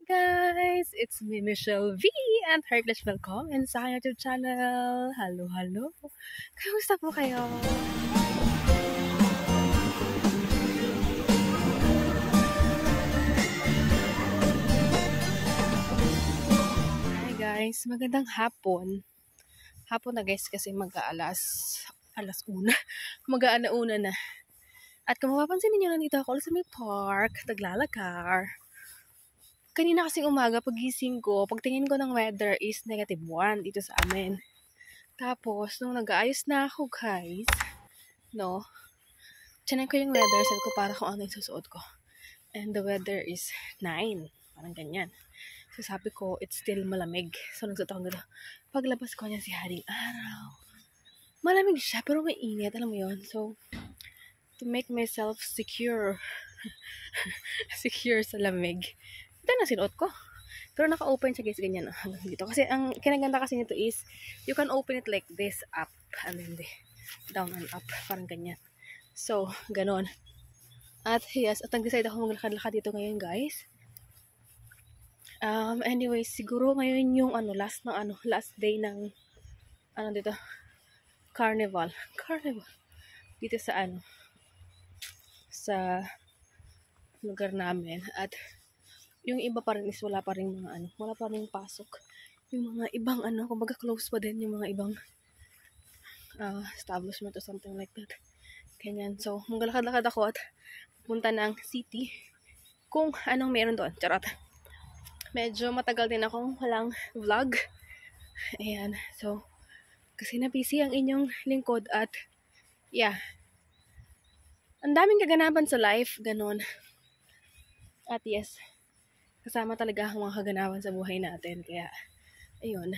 guys! It's me, Michelle V, and heartless welcome sa aking YouTube channel. Hello! Kamusta po kayo? Hi guys! Magandang hapon. Hapon na guys kasi alas una. Mag-aalauna na. At kung mapapansin niyo, nandito ako sa may park, naglalakar. Kanina kasing umaga, pagising ko, pagtingin ko ng weather is -1 dito sa amin. Tapos, nung nag-aayos na ako, guys, tinan ko yung weather, sabi ko para kung ano yung susuot ko. And the weather is 9, parang ganyan. So, sabi ko, it's still malamig. So, nagsuot ako gano'n. Paglabas ko niya si Haring Araw. Malamig siya, pero may init, alam mo yun. So, to make myself secure sa lamig, ito na sinuot ko. Pero naka-open siya guys, ganyan hanggang dito. Kasi ang kinaganda kasi nito is, you can open it like this, up, and then down and up, parang ganyan. So, ganon. At yes, at nag-decide ako maglakad-lakad dito ngayon guys. Anyway, siguro ngayon yung last day ng dito, carnival dito sa sa lugar namin. At yung iba pa rin is wala pa rin pasok. Yung mga ibang kumbaga close pa din yung mga ibang establishment or something like that. Ganyan. So, maglalakad-lakad ako at punta ng city kung anong meron doon. Charot. Medyo matagal din akong walang vlog. Ayan. So, kasi na-busy ang inyong lingkod at yeah. Ang daming kaganapan sa life. Ganon. At yes, kasama talaga ang mga kaganapan sa buhay natin. Kaya, ayun.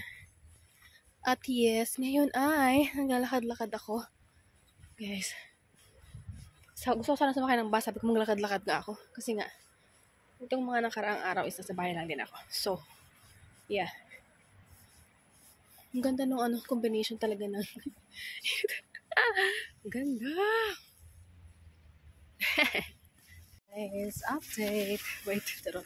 At yes, ngayon ay naglalakad-lakad ako. Guys. Gusto ko sana sumakay ng bus. Sabi ko maglalakad-lakad nga ako. Kasi nga, itong mga nakaraang araw is nasa bahay lang din ako. So, yeah. Ang ganda nung combination talaga ng ganda. Guys, update. Wait, taro.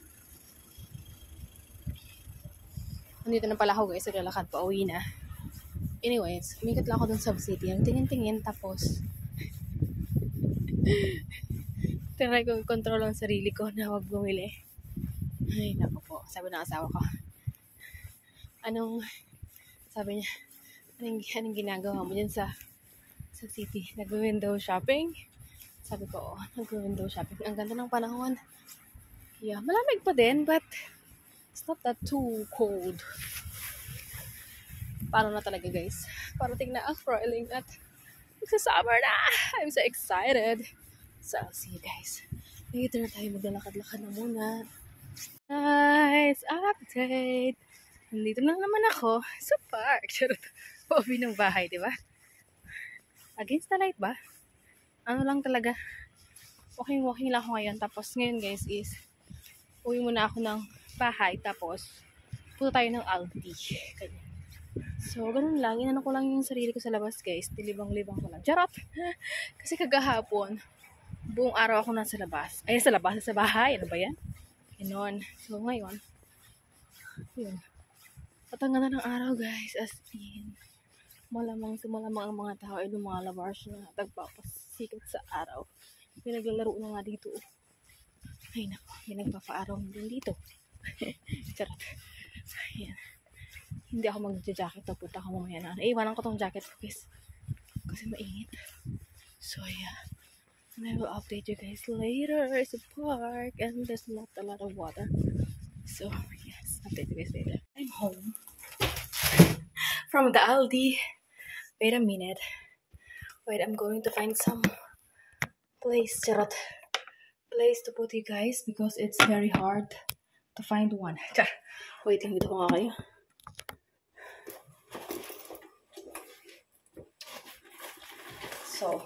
Nandito na pala ako guys, naglalakad pa uwi na. Anyways, umikot lang ako dun sa city. Ang tingin-tingin, tapos tinry ko i-control ang sarili ko na huwag bumili. Ay, naku po. Sabi ng asawa ko. Sabi niya, anong ginagawa mo dyan sa city? Nag-window shopping? Sabi ko, nag-window shopping. Ang ganda ng panahon. Yeah, malamig pa din, but it's not that too cold. Paano na talaga, guys? Parating na ang Froiling at magsa-summer na! I'm so excited. So, I'll see you guys. Later tayo maglalakad-lakad na muna. Guys, update! Nandito na naman ako sa park. Pauwi ng bahay, di ba? Against the light ba? Lang talaga. Walking lang ako ngayon. Tapos ngayon guys is uwi muna ako ng bahay. Tapos punta tayo ng Aldi. Ganyan. So ganun lang. Inano ko lang yung sarili ko sa labas guys. Dilibang-libang ko lang. Charot! Kasi kagahapon buong araw ako nasa labas. Ay sa labas, sa bahay. Ano ba yan? Ganon. So ngayon yun. At ang ganda ng araw guys. As in malamang ang mga tao ay lumalabas na nagpapasikat sa araw. May naglalaro na nga dito. Ay naku, may nagpapaaraw din dito. Charot. Ayan. Hindi ako mag-jacket. Punta ako mamaya na. Iwanan ko tong jacket ko guys. Kasi mainit. So yeah. And I will update you guys later. It's a park and there's not a lot of water. So yes, update you guys later. I'm home from the Aldi. Wait a minute. Wait, I'm going to find some place to put you guys because it's very hard to find one. Wait, dito ko nga kayo. So,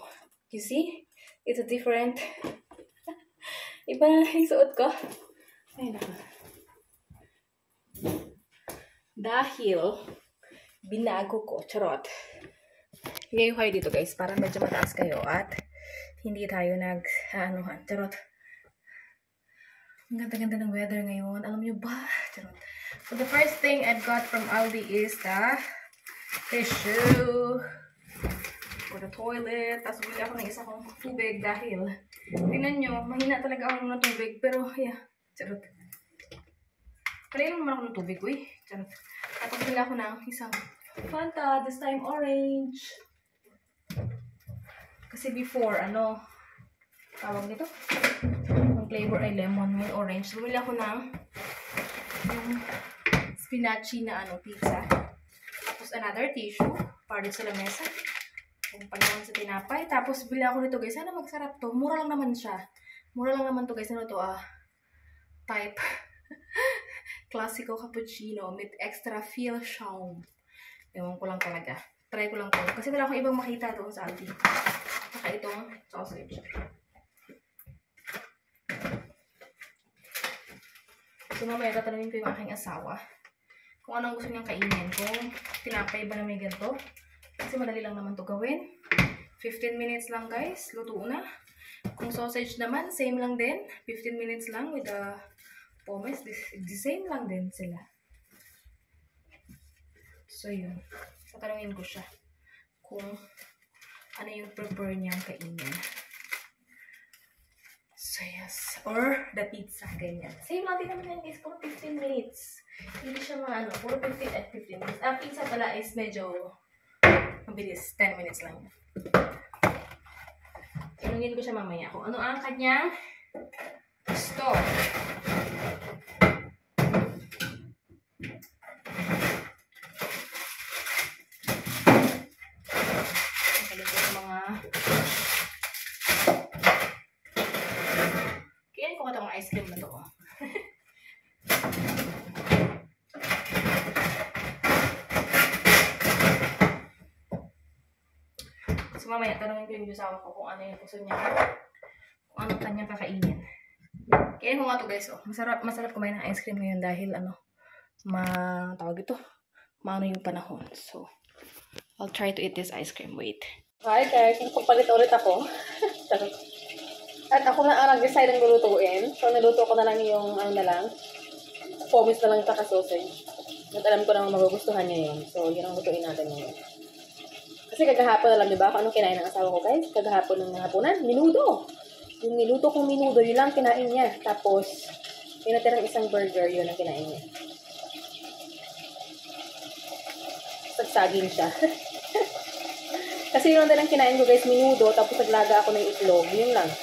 you see? It's a different iba na yung suot ko. Ay, naku. Dahil binago ko, charot. Ngayon kayo dito guys, para medyo mataas kayo at hindi tayo charot. Ang ganda-ganda ng weather ngayon. Alam nyo ba? Charot. So, the first thing I've got from Aldi is the tissue for the toilet. Tapos bili ako ng isa kong tubig dahil tingnan nyo, mahina talaga ako ng tubig. Pero, yeah. Charot. Kailangan naman ako ng tubig, uy. Charot. Tapos bili ako ng isang Fanta, this time orange. Kasi before, tawag nito? Ang flavor ay lemon, may orange. So, bili ako ng yung spinachy na pizza. Tapos another tissue para sa lamesa. Yung pagkawan sa tinapay. Tapos bili ako nito guys. Sana magsarap to. Mura lang naman siya. Mura lang naman to guys. Ano to type classico cappuccino with extra feel shaum. Ewan ko lang talaga. Try ko lang to. Kasi wala akong ibang makita doon sa Aldi. Saka itong sausage. So, mamaya tatanungin ko yung aking asawa kung anong gusto niyang kainin. Kung tinapay ba na may ganito. Kasi madali lang naman to gawin. 15 minutes lang guys. Luto na. Kung sausage naman, same lang din. 15 minutes lang with the pommes. The same lang din sila. So, yun. Tatanungin ko siya kung ano yung prefer niyang kainin. So, yes. Or the pizza, ganyan. Same lang din naman yan guys. Puro 15 minutes. Hindi siya puro 15 at 15 minutes. Ang pizza pala is medyo mabilis. 10 minutes lang yan. Tanungin ko siya mamaya kung ano ang kanyang gusto. Ice cream na to. So mamaya tanungin ko yung asawa ko kung ano yung gusto niya. Kung ano kanyang kakainin. Kaya ko nga to guys, masarap kumain ng ice cream ngayon dahil tawag ito, maano yung panahon. So, I'll try to eat this ice cream. Wait. Hi guys, magpapalit ulit ako. At ako na ang nag-decide ng lulutuin. So, niluto ko na lang yung, pommes na lang saka sausage. At alam ko naman magugustuhan niya yun. So, yun ang lutuin natin ngayon. Kasi kagahapon, alam niyo ba kung anong kinain ng asawa ko, guys? Kagahapon ng hapunan, minudo. Yung niluto kong minudo, yun lang kinain niya. Tapos, yung natirang isang burger, yun ang kinain niya. Sagsagin siya. Kasi yun ang kinain ko, guys, minudo. Tapos, naglaga ako ng itlog. Yun lang.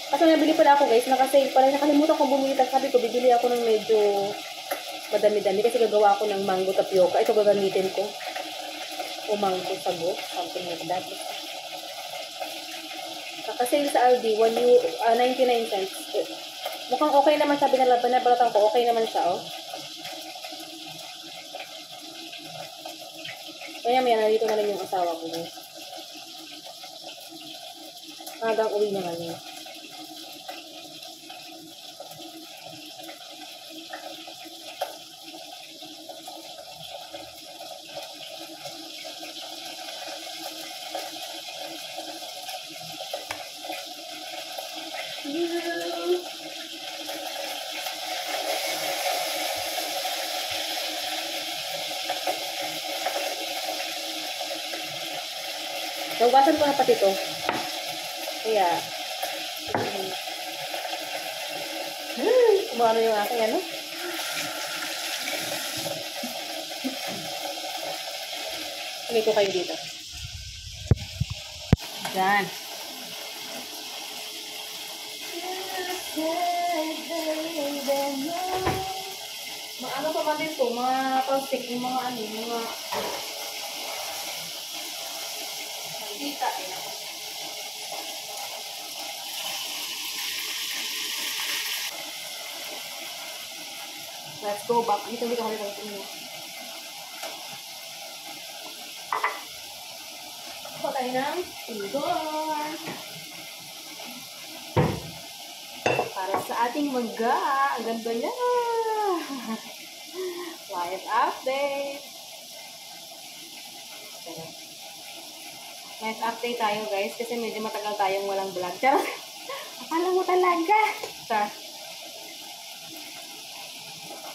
Kasi nabili pala ako guys, nakasave pala. Nakalimutan ko bumili. Sabi ko, bibili ako ng medyo madami-dami. Kasi gagawa ako ng mango tapioca. Ito gagamitin ko. O mango sago. Something like that. Nakasave sa Aldi, 99 cents. Mukhang okay naman sabi na laban na balatan ko. Okay naman siya, oh. Kaya may nandito na lang yung asawa ko guys. Hanggang uwi na nga niya. Nawasan ko na pati ito. Kaya, kumano yung aking Lagay ko kayo dito. Yan. Maano pa man dito, mga plastic, yung mga kita eh. Let's go back. Dito ko kami ng patay ng udon. Para sa ating mangga. Ang ganda niya. Live update. Live update tayo guys. Kasi medyo matagal tayong walang vlog. Charot. Akala mo talaga. Char.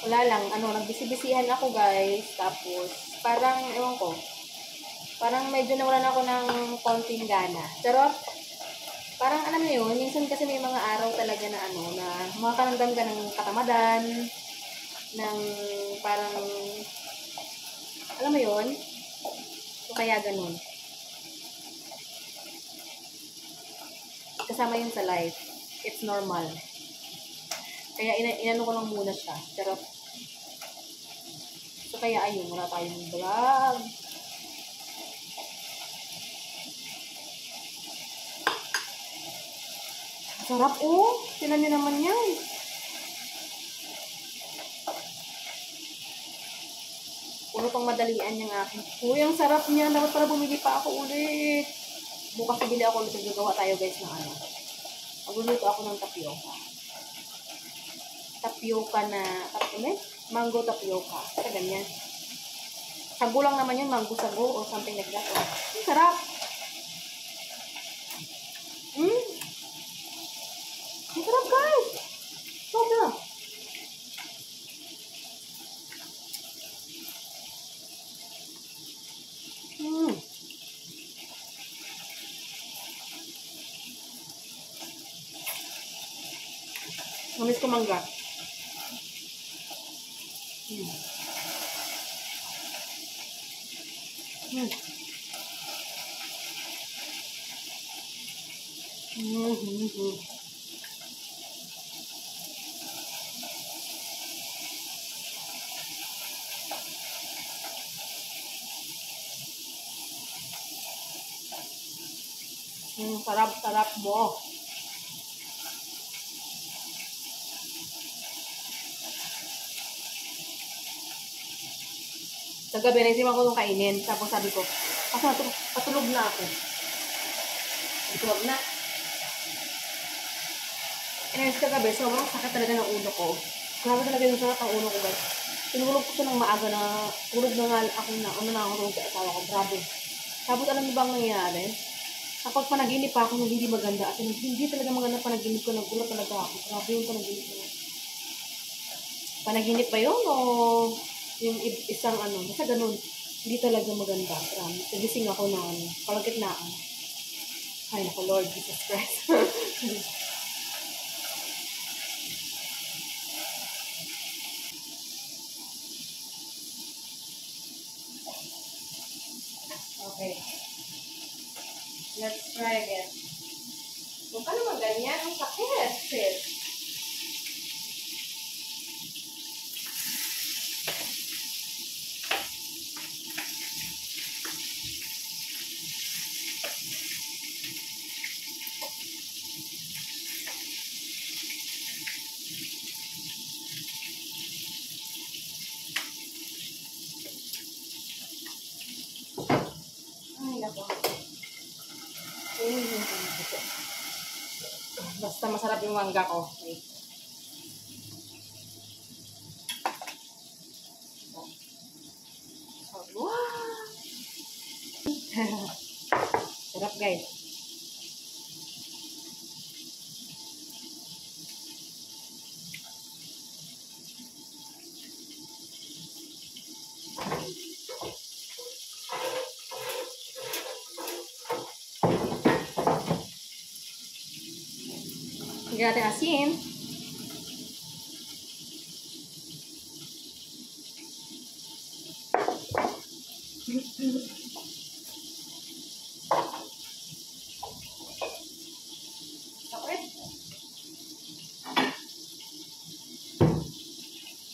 Wala lang, nagbisi-bisihan ako guys. Tapos, parang, ewan ko, parang medyo nawalan ako ng konting gana. Charot. Parang alam mo yun, minsan kasi may mga araw talaga na na makakaramdam ka ng katamadan, ng parang, alam mo yun, o kaya ganun. Kasama yun sa life. It's normal. Kaya inano ko lang muna siya. Pero, so kaya ayun, wala tayong vlog. Sarap oh! Tinan nyo naman yan. Puro pang madalian yung akin. Uy, ang sarap niya. Dapat pala bumili pa ako ulit. Bukas bili ako ulit. Gagawa tayo guys ng Magluluto ako ng tapioca. Tapioca na, mango tapioca. Sa ganyan. Sago lang naman yun, mango sago or something like that. Oh. Ang sarap. Ang sarap guys. Sobra. Mamis ko mangga. Sarap-sarap mo. Sa gabi, naisipan ko nung kainin. Tapos sabi ko, patulog na ako. Patulog na. Anyways, kagabi, sobrang sakit talaga ng ulo ko. Grabe talaga yung sakit ng ulo ko, guys. Tinulog ko siya ng maaga na, tulog na nga ako na ako tulog sa asawa ko. Grabe. Tapos alam niyo ba ang nangyayari? Kapag panaginip pa ako ng hindi maganda, at hindi talaga maganda panaginip ko, nagulat talaga ako. Grabe yung panaginip ko. Panaginip ba yun o yung isang basta ganun. Hindi talaga maganda. Promise. Nagising ako ng kalagitnaan. Ay, naku, Lord Jesus Christ. Okay. Let's try again. Huwag ka naman ganyan. Ang sakit, sis. Basta masarap yung mangga ko. Okay. Wow! Sarap guys. Lagyan natin asin.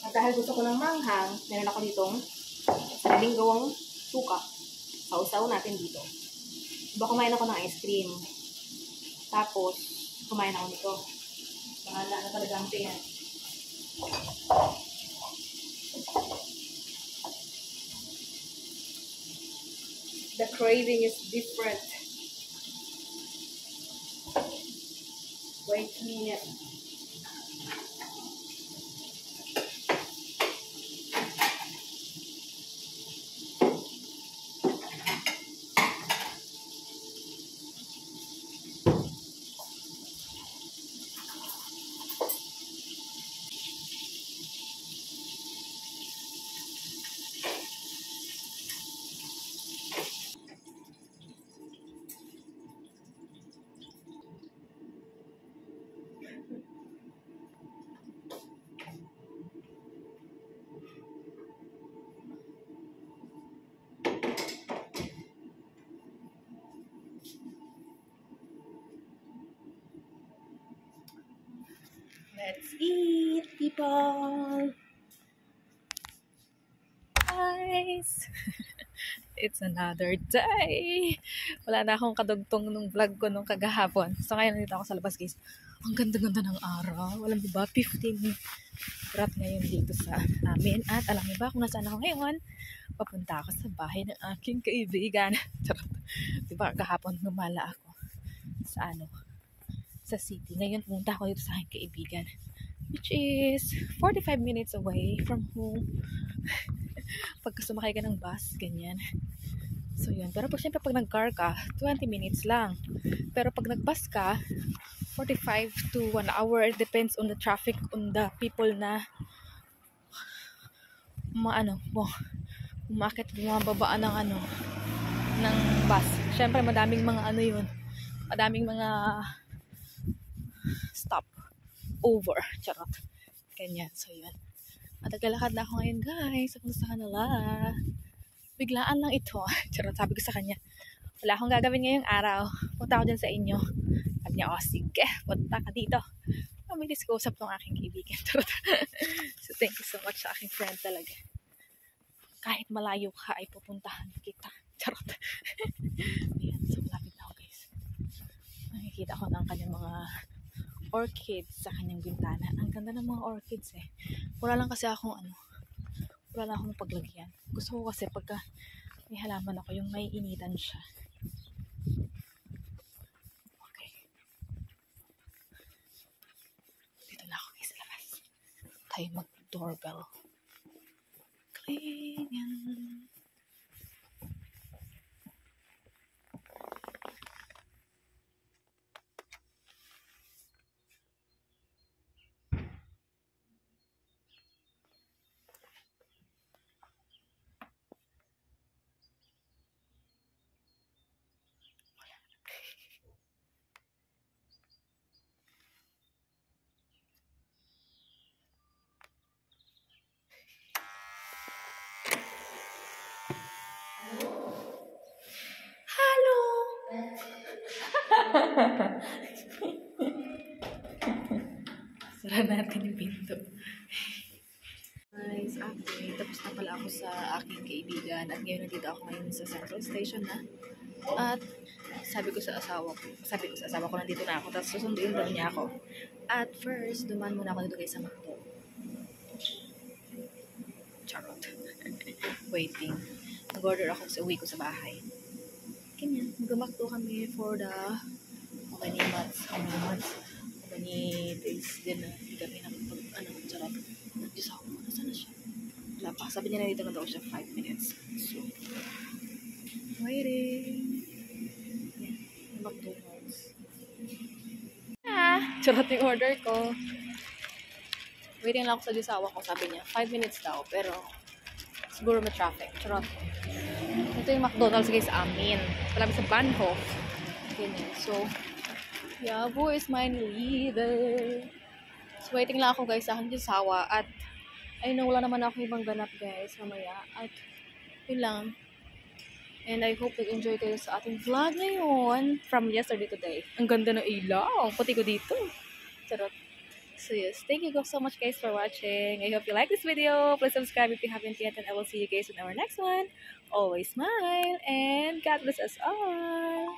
At dahil gusto ko ng manghang, meron ako ditong sariling gawang suka. Sausaw natin dito. Diba kumain ako ng ice cream. Tapos, kumain ako nito. Bahala na talaga ang tingin. The craving is different. Wait a minute. Let's eat, people! Guys! It's another day! Wala na akong kadugtong nung vlog ko nung kagahapon. So ngayon nandito ako sa labas, guys. Ang ganda-ganda ng araw. Alam niyo ba, 15 grad ngayon dito sa amin. At alam niyo ba kung nasaan ako ngayon? Papunta ako sa bahay ng aking kaibigan. Charot. Diba, kahapon gumala ako sa sa city. Ngayon pumunta ako dito sa aking kaibigan, which is 45 minutes away from home. Pagka sumakay ka ng bus, ganyan. So yun. Pero syempre pag nag-car ka, 20 minutes lang. Pero pag nag-bus ka, 45 to 1 hour. It depends on the traffic, on the people na umakit, bumababaan ng bus. Syempre madaming mga madaming mga stop over. Charot. Ganyan. So yun. At naglalakad na ako ngayon, guys. Sa kanila. Biglaan lang ito. Charot, sabi ko sa kanya, wala akong gagawin ngayong araw. Punta ako dyan sa inyo. Sabi niya, sige, punta ka dito. Mabilis ko usap ng aking kaibigan. Charot. So, thank you so much sa aking friend talaga. Kahit malayo ka, ay pupuntahan kita. Charot. Ayan, so malapit na ako, guys. Nakikita ko ng kanyang mga orchids sa kanyang bintana. Ang ganda ng mga orchids eh. Wala lang akong paglagyan. Gusto ko kasi pagka may halaman ako, yung may initan siya. Okay. Dito na ako guys sa labas. Tayo mag-doorbell. Clean yan. Sara natin yung pinto. Guys, okay. Tapos na pala ako sa aking kaibigan. At ngayon nandito ako ngayon sa Central Station na. At sabi ko sa asawa ko, nandito na ako. Tapos susunduin daw niya ako. At first, dumaan muna ako dito guys sa McDo. Charot. Waiting. Nag-order ako sa uwi ko sa bahay. Ganyan. Mag-McDo kami for the how many days din na hindi kami charot. Diyos ako, nasaan na siya? Wala pa. Sabi niya na dito na daw siya 5 minutes. So, waiting. Yan. McDonald's. Charot yung order ko. Waiting lang ako sa disawa ko. Sabi niya, 5 minutes daw. Pero, siguro may traffic. Charot. Ito yung McDonald's guys sa amin. Palami sa Bahnhof. Ganyan. So, yeah, who is my leader? So, waiting lang ako guys sa akin disawa. At, ayun na, wala naman ako ibang ganap guys mamaya. At, yun lang. And I hope that enjoy kayo sa ating vlog ngayon from yesterday to today. Ang ganda ng ilaw. Puti ko dito. Charot. So yes, thank you so much guys for watching. I hope you like this video. Please subscribe if you haven't yet, and I will see you guys in our next one. Always smile and God bless us all.